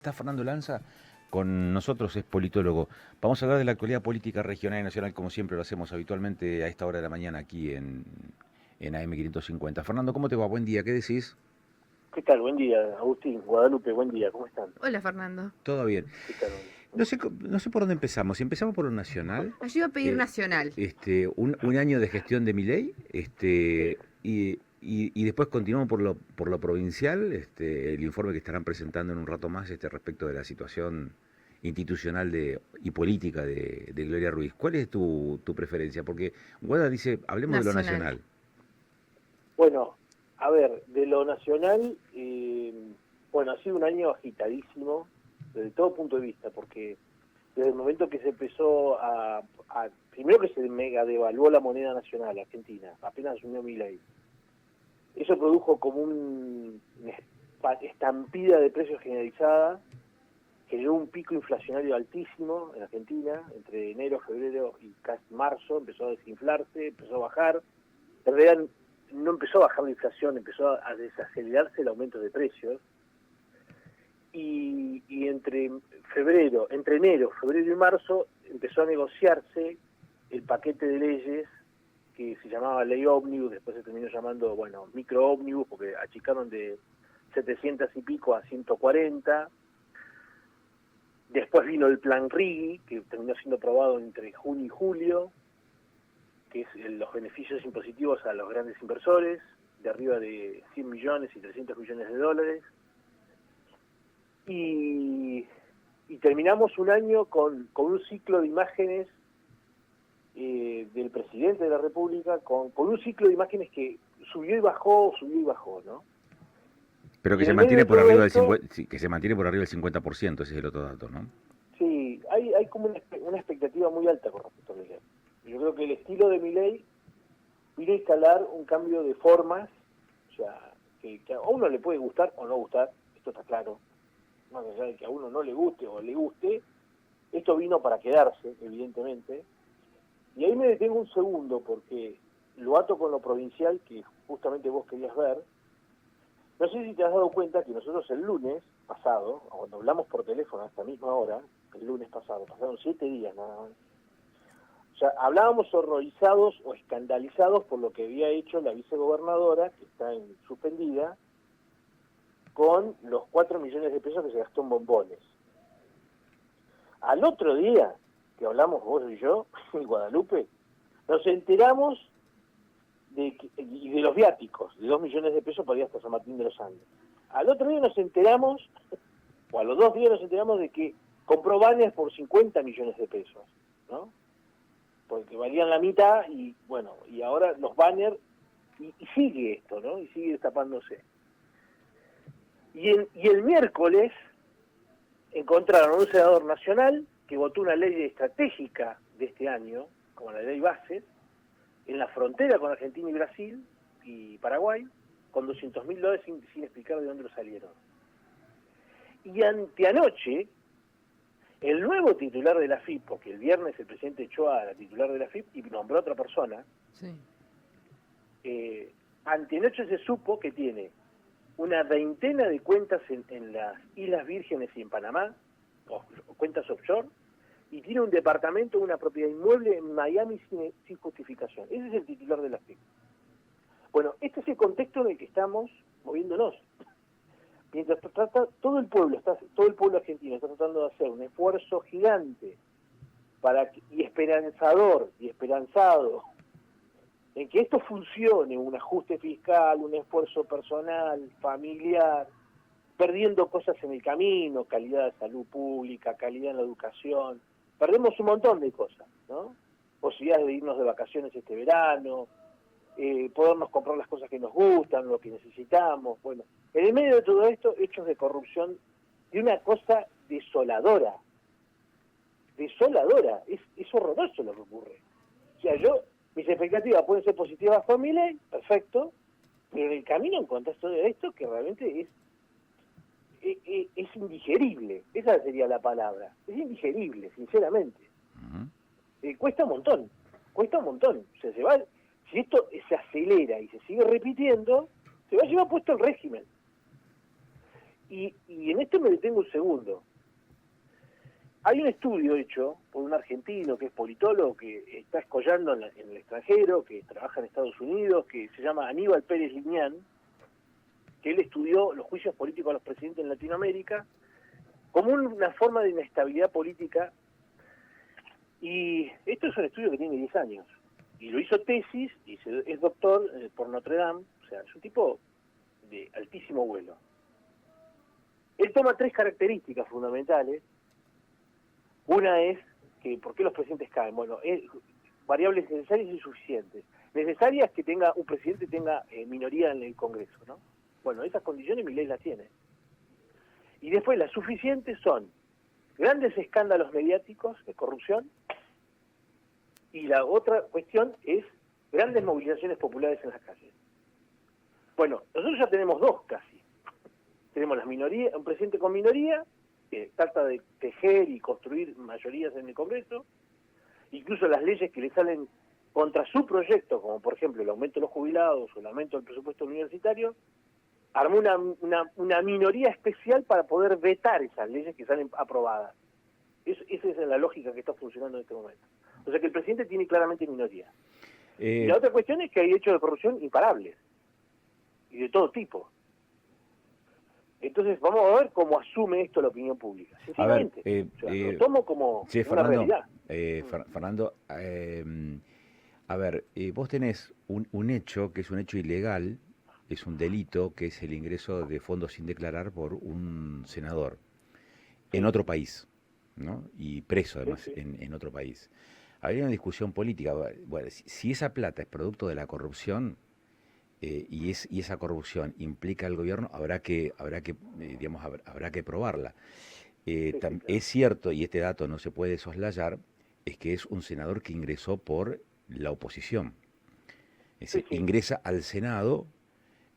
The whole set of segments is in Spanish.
Está Fernando Lanza con nosotros, es politólogo. Vamos a hablar de la actualidad política regional y nacional, como siempre lo hacemos habitualmente a esta hora de la mañana aquí en AM 550. Fernando, ¿cómo te va? Buen día, ¿qué decís? ¿Qué tal? Buen día, Agustín. Guadalupe, buen día. ¿Cómo están? Hola, Fernando. Todo bien. ¿Qué tal? No sé por dónde empezamos. Si empezamos por lo nacional, Yo iba a pedir nacional. un año de gestión de Milei, Sí. y después continuamos por lo provincial, el informe que estarán presentando en un rato más respecto de la situación institucional y política de Gloria Ruiz. ¿Cuál es tu preferencia? Porque Guada dice, hablemos de lo Nacional. nacional. Bueno, a ver, de lo nacional, bueno, ha sido un año agitadísimo desde todo punto de vista, porque desde el momento que se empezó primero que se mega devaluó la moneda nacional argentina, apenas asumió Milei. Eso produjo como una estampida de precios generalizada, generó un pico inflacionario altísimo en Argentina, entre enero, febrero y casi marzo, empezó a desinflarse, empezó a bajar. En realidad no empezó a bajar la inflación, empezó a desacelerarse el aumento de precios. Y entre enero, febrero y marzo empezó a negociarse el paquete de leyes que se llamaba Ley Ómnibus, después se terminó llamando, bueno, Micro Ómnibus, porque achicaron de 700 y pico a 140. Después vino el Plan Riggi, que terminó siendo aprobado entre junio y julio, que es los beneficios impositivos a los grandes inversores, de arriba de 100 millones y 300 millones de dólares. Y terminamos un año con un ciclo de imágenes del presidente de la República, con un ciclo de imágenes que subió y bajó, ¿no? Pero Y que en se el medio mantiene de por todo arriba esto, que se mantiene por arriba del 50%, ese es el otro dato, ¿no? sí, hay como una expectativa muy alta con respecto a Milei. Yo creo que el estilo de Milei vino a instalar un cambio de formas, o sea, que a uno le puede gustar o no gustar, esto está claro, más allá de que a uno no le guste o le guste, esto vino para quedarse, evidentemente. Y ahí me detengo un segundo, porque lo ato con lo provincial, que justamente vos querías ver. No sé si te has dado cuenta que nosotros el lunes pasado, cuando hablamos por teléfono a esta misma hora, el lunes pasado, pasaron 7 días nada más, o sea, hablábamos horrorizados o escandalizados por lo que había hecho la vicegobernadora, que está suspendida, con los 4 millones de pesos que se gastó en bombones. Al otro día, que hablamos vos y yo, en Guadalupe, nos enteramos y de los viáticos, de 2 millones de pesos para ir hasta San Martín de los Andes. Al otro día nos enteramos, o a los 2 días nos enteramos de que compró banners por 50 millones de pesos, ¿no? Porque valían la mitad y bueno, y ahora los banners, y sigue esto, ¿no? Y sigue destapándose. Y el miércoles encontraron a un senador nacional que votó una ley estratégica de este año, como la ley Bases, en la frontera con Argentina y Brasil y Paraguay, con $200.000 sin explicar de dónde lo salieron. Y anteanoche, el nuevo titular de la AFIP, porque el viernes el presidente echó a la titular de la AFIP y nombró a otra persona, Sí. Anteanoche se supo que tiene una veintena de cuentas en las Islas Vírgenes y en Panamá, o cuentas offshore, y tiene un departamento, una propiedad inmueble en Miami sin justificación. Ese es el titular de la FIP. Bueno, este es el contexto en el que estamos moviéndonos. Mientras todo el pueblo argentino está tratando de hacer un esfuerzo gigante y esperanzador y esperanzado en que esto funcione, un ajuste fiscal, un esfuerzo personal, familiar, perdiendo cosas en el camino, calidad de salud pública, calidad en la educación, perdemos un montón de cosas, ¿no? Posibilidades de irnos de vacaciones este verano, podernos comprar las cosas que nos gustan, lo que necesitamos, bueno, en el medio de todo esto, hechos de corrupción, de una cosa desoladora, es horroroso lo que ocurre. O sea, mis expectativas pueden ser positivas con mi ley, perfecto, pero en el camino encontrás todo esto que realmente es indigerible, esa sería la palabra, es indigerible, sinceramente. Cuesta un montón, o sea, si esto se acelera y se sigue repitiendo, se va a llevar puesto el régimen. Y en esto me detengo un segundo. Hay un estudio hecho por un argentino que es politólogo, que está escollando en el extranjero, que trabaja en Estados Unidos, que se llama Aníbal Pérez Liñán, que él estudió los juicios políticos a los presidentes en Latinoamérica como una forma de inestabilidad política. Y esto es un estudio que tiene 10 años. Y lo hizo tesis, y es doctor por Notre Dame, o sea, es un tipo de altísimo vuelo. Él toma 3 características fundamentales. Una es que, ¿por qué los presidentes caen? Bueno, variables necesarias y suficientes. Necesarias que un presidente tenga minoría en el Congreso, ¿no? Bueno, esas condiciones Milei las tiene. Y después las suficientes son grandes escándalos mediáticos de corrupción, y la otra cuestión es grandes movilizaciones populares en las calles. Bueno, nosotros ya tenemos 2 casi. Tenemos las minorías, un presidente con minoría, que trata de tejer y construir mayorías en el Congreso, incluso las leyes que le salen contra su proyecto, como por ejemplo el aumento de los jubilados o el aumento del presupuesto universitario, armó una minoría especial para poder vetar esas leyes que salen aprobadas. Esa es la lógica que está funcionando en este momento. O sea que el presidente tiene claramente minoría. Y la otra cuestión es que hay hechos de corrupción imparables, y de todo tipo. Entonces vamos a ver cómo asume esto la opinión pública. Sinceramente, lo tomo como una Fernando, realidad. Fernando, a ver, vos tenés un hecho que es un hecho ilegal, es un delito, que es el ingreso de fondos sin declarar por un senador en otro país, ¿no? Y preso además en otro país. Habría una discusión política. Bueno, si esa plata es producto de la corrupción, y esa corrupción implica al gobierno, habrá que probarla. Claro. Es cierto, y este dato no se puede soslayar, es que es un senador que ingresó por la oposición. Ingresa al Senado,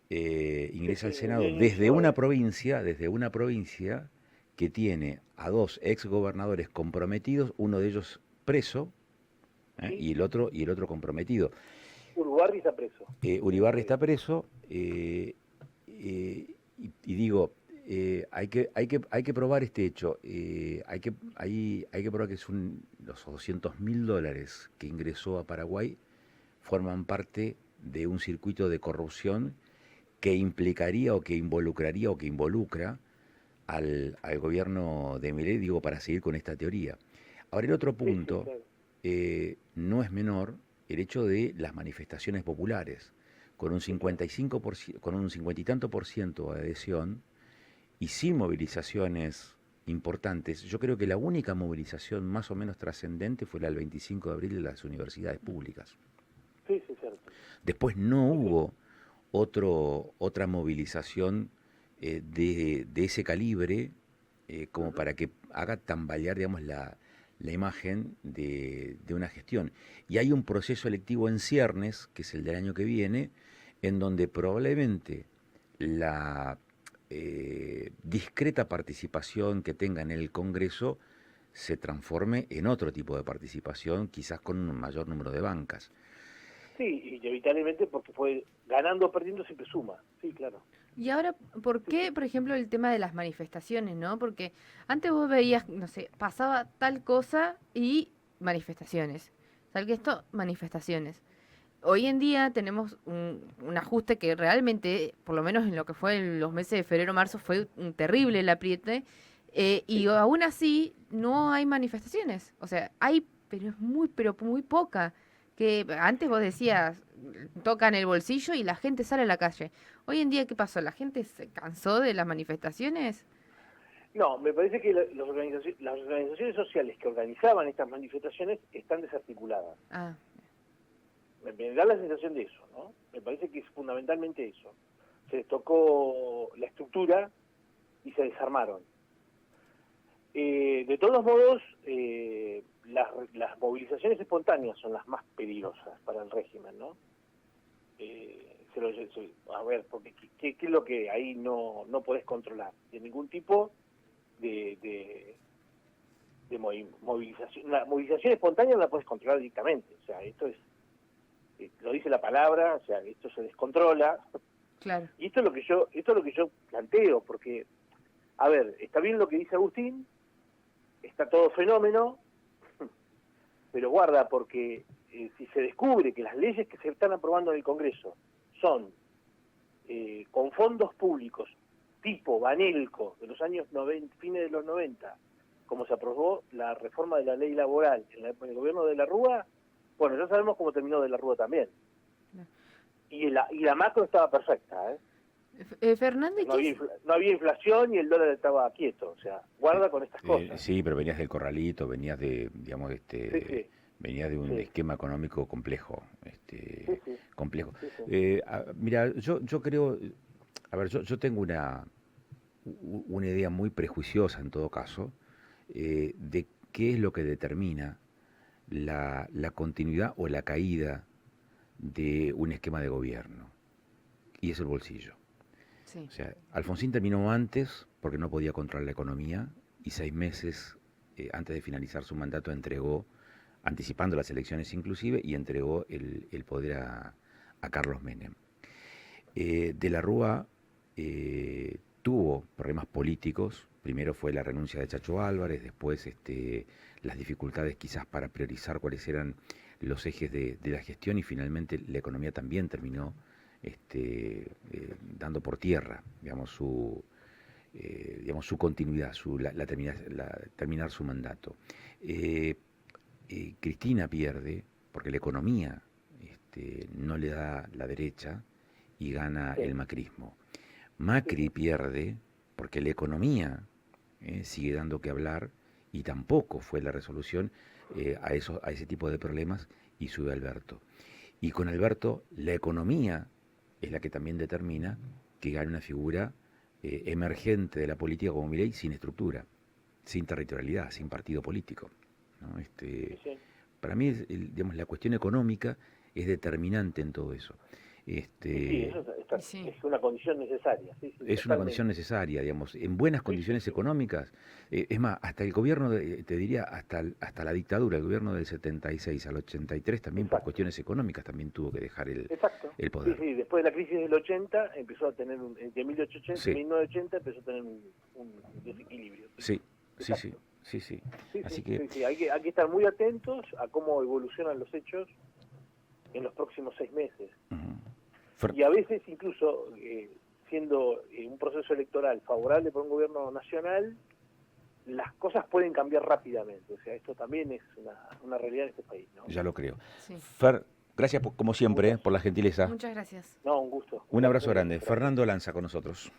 desde una provincia que tiene a 2 exgobernadores comprometidos, uno de ellos preso, y el otro comprometido. Urubarri está preso. Uribarri está preso, y digo, hay que probar este hecho. Hay que probar que los $200.000 que ingresó a Paraguay forman parte de un circuito de corrupción que implicaría o que involucraría o que involucra al gobierno de Milei, digo, para seguir con esta teoría. Ahora, el otro punto no es menor el hecho de las manifestaciones populares, con un 55%, con un 50 y tanto por ciento de adhesión y sin movilizaciones importantes. Yo creo que la única movilización más o menos trascendente fue la del 25 de abril de las universidades públicas. Sí, cierto. Después no hubo otra movilización de ese calibre como para que haga tambalear, digamos, la imagen de una gestión. Y hay un proceso electivo en ciernes, que es el del año que viene, en donde probablemente la discreta participación que tenga en el Congreso se transforme en otro tipo de participación, quizás con un mayor número de bancas. Sí, inevitablemente, porque fue ganando o perdiendo siempre suma. Sí, claro. Y ahora, ¿por qué, por ejemplo, el tema de las manifestaciones, no? Porque antes vos veías, no sé, pasaba tal cosa y manifestaciones. Tal que esto, manifestaciones. Hoy en día tenemos un ajuste que realmente, por lo menos en lo que fue en los meses de febrero, marzo, fue un terrible el apriete. Y aún así no hay manifestaciones. O sea, hay, pero muy poca. Que antes vos decías, tocan el bolsillo y la gente sale a la calle. Hoy en día, ¿qué pasó? ¿La gente se cansó de las manifestaciones? No, me parece que las organizaciones sociales que organizaban estas manifestaciones están desarticuladas. Ah, Me da la sensación de eso, ¿no? Me parece que es fundamentalmente eso. Se les tocó la estructura y se desarmaron. De todos modos, las movilizaciones espontáneas son las más peligrosas para el régimen, ¿no? A ver, porque ¿qué es lo que ahí no podés controlar? De ningún tipo de movilización. La movilización espontánea no la podés controlar directamente. O sea, esto es, lo dice la palabra, o sea, esto se descontrola. claro. Y esto es lo que yo planteo, porque a ver, está bien lo que dice Agustín, está todo fenómeno, pero guarda, porque si se descubre que las leyes que se están aprobando en el Congreso son con fondos públicos tipo Banelco de los años 90, fines de los 90, como se aprobó la reforma de la ley laboral en el gobierno de la Rúa, bueno, ya sabemos cómo terminó de la Rúa también. No. Y la macro estaba perfecta, Fernando, ¿y no había inflación y el dólar estaba quieto, o sea, guarda con estas cosas. Sí, pero venías del corralito, venías de, digamos, Sí. venías de un Sí. esquema económico complejo, Sí. complejo. Sí. Mira, yo creo, a ver, yo tengo una idea muy prejuiciosa en todo caso, de qué es lo que determina la continuidad o la caída de un esquema de gobierno, y es el bolsillo. Sí. O sea, Alfonsín terminó antes porque no podía controlar la economía y 6 meses antes de finalizar su mandato entregó, anticipando las elecciones inclusive, y entregó el poder a Carlos Menem. De la Rúa tuvo problemas políticos. Primero fue la renuncia de Chacho Álvarez, después las dificultades quizás para priorizar cuáles eran los ejes de la gestión, y finalmente la economía también terminó dando por tierra, digamos, su continuidad, terminar su mandato. Cristina pierde porque la economía no le da la derecha y gana el macrismo. Macri pierde porque la economía sigue dando que hablar y tampoco fue la resolución a ese tipo de problemas, y sube Alberto. Y con Alberto la economía es la que también determina que gane una figura emergente de la política como Milei, sin estructura, sin territorialidad, sin partido político, ¿no? Para mí, digamos, la cuestión económica es determinante en todo eso. Es una condición necesaria. Es una condición necesaria, digamos, en buenas condiciones económicas. Es más, hasta el gobierno, te diría, hasta la dictadura, el gobierno del 76 al 83 también, por cuestiones económicas, también tuvo que dejar el poder. Sí, después de la crisis del 80 empezó a tener, de 1980 empezó a tener un desequilibrio. Sí. Así que hay que estar muy atentos a cómo evolucionan los hechos en los próximos 6 meses. Y a veces incluso siendo un proceso electoral favorable por un gobierno nacional, las cosas pueden cambiar rápidamente. O sea, esto también es una realidad en este país, ¿no? Ya lo creo. Sí. Fer, gracias como siempre por la gentileza. Muchas gracias. No, un gusto. Un abrazo grande. Fernando Lanza con nosotros.